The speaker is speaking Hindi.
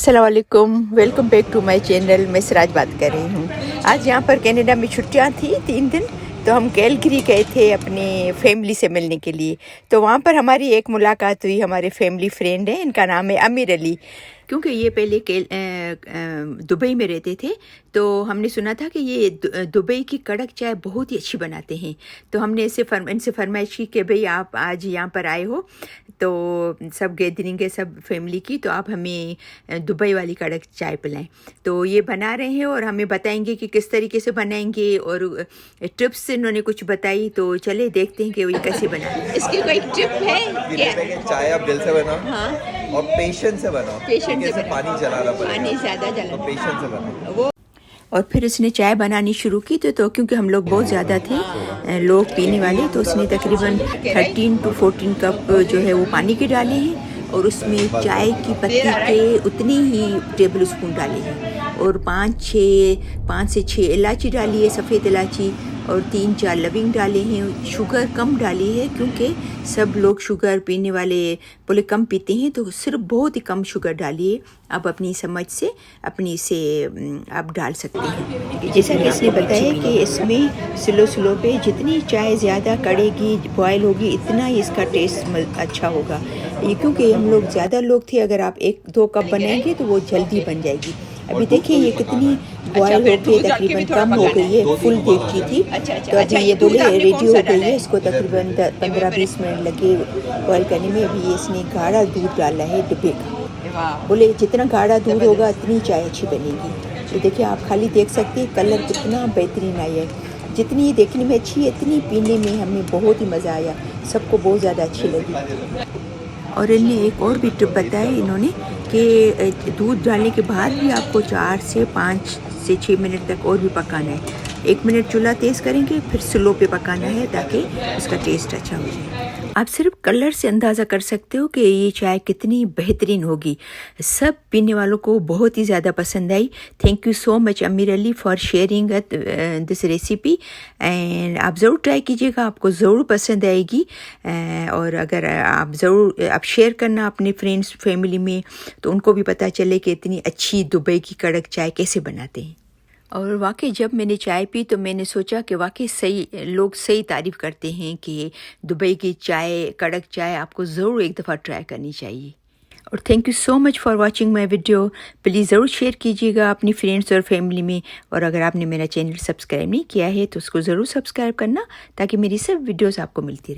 अस्सलाम वालेकुम, welcome back to my channel. मैं सिराज बात कर रही हूँ। आज यहाँ पर कनाडा में छुट्टियाँ थी 3 दिन, तो हम कैलगरी गए थे अपनी फैमिली से मिलने के लिए। तो वहाँ पर हमारी एक मुलाकात हुई, हमारे फैमिली फ्रेंड हैं, इनका नाम है अमीर अली। क्योंकि ये पहले दुबई में रहते थे, तो हमने सुना था कि ये दुबई की कड़क चाय बहुत ही अच्छी बनाते हैं। तो हमने इनसे फरमाइश की कि भाई आप आज यहाँ पर आए हो, तो सब गैदरिंग है सब फैमिली की, तो आप हमें दुबई वाली कड़क चाय पिलाएं। तो ये बना रहे हैं और हमें बताएंगे कि किस तरीके से बनाएंगे, और टिप्स इन्होंने कुछ बताई। तो चले देखते हैं कि वो कैसे बनाए। इसकी कोई टिप है क्या? चाय आप दिल से बनाओ। हाँ, और पेशेंस से बनाओ। पेशेंस से पानी जलाना पड़ेगा, पानी ज़्यादा जला, तो पेशेंस से बनाओ वो। और फिर उसने चाय बनानी शुरू की, तो क्योंकि हम लोग बहुत ज़्यादा थे लोग पीने वाले, तो उसने तकरीबन 13 to 14 कप जो है वो पानी के डाले हैं, और उसमें चाय की पत्ती के उतनी ही टेबल स्पून डाले हैं, और 5 से 6 इलायची डाली है, सफ़ेद इलायची, और 3-4 लविंग डाले हैं। शुगर कम डाली है क्योंकि सब लोग शुगर पीने वाले बोले कम पीते हैं, तो सिर्फ बहुत ही कम शुगर डालिए। आप अपनी समझ से आप डाल सकते हैं। जैसा कि इसने बताया कि इसमें स्लो पे जितनी चाय ज़्यादा कड़ेगी, बॉयल होगी, इतना ही इसका टेस्ट अच्छा होगा। ये क्योंकि हम लोग ज़्यादा लोग थे, अगर आप 1-2 कप बनाएंगे तो वो जल्दी बन जाएगी। अभी देखिए ये कितनी बॉयल होके तकरीबन कम हो गई है, फुल देखी थी। तो अभी ये बोले रेडी हो गई है, इसको तकरीबन 15-20 मिनट लगे बॉयल करने में। अभी इसने गाढ़ा दूध डाला है डिब्बे का, बोले जितना गाढ़ा दूध होगा इतनी चाय अच्छी बनेगी। तो देखिए आप खाली देख सकते हैं कलर कितना बेहतरीन आया है। जितनी ये देखने में अच्छी है, इतनी पीने में हमें बहुत ही मज़ा आया, सबको बहुत ज़्यादा अच्छी लगी। और इन्हें एक और भी टिप बताई इन्होंने कि दूध डालने के बाद भी आपको 4 से 5 से 6 मिनट तक और भी पकाना है। 1 मिनट चूल्हा तेज़ करेंगे, फिर स्लो पे पकाना है ताकि उसका टेस्ट अच्छा हो जाए। आप सिर्फ कलर से अंदाज़ा कर सकते हो कि ये चाय कितनी बेहतरीन होगी। सब पीने वालों को बहुत ही ज़्यादा पसंद आई। थैंक यू सो मच अमीर Ali for sharing this recipe, and आप ज़रूर ट्राई कीजिएगा, आपको ज़रूर पसंद आएगी। और अगर आप शेयर करना अपने फ्रेंड्स फैमिली में, तो उनको भी पता चले कि इतनी अच्छी दुबई की कड़क चाय कैसे बनाते हैं। और वाकई जब मैंने चाय पी तो मैंने सोचा कि वाकई लोग सही तारीफ़ करते हैं कि दुबई की चाय, कड़क चाय आपको ज़रूर एक दफ़ा ट्राई करनी चाहिए। और thank you so much for watching my video. Please ज़रूर शेयर कीजिएगा अपनी फ्रेंड्स और फैमिली में। और अगर आपने मेरा चैनल सब्सक्राइब नहीं किया है तो उसको ज़रूर सब्सक्राइब करना, ताकि मेरी सब वीडियोज़ आपको मिलती रहे।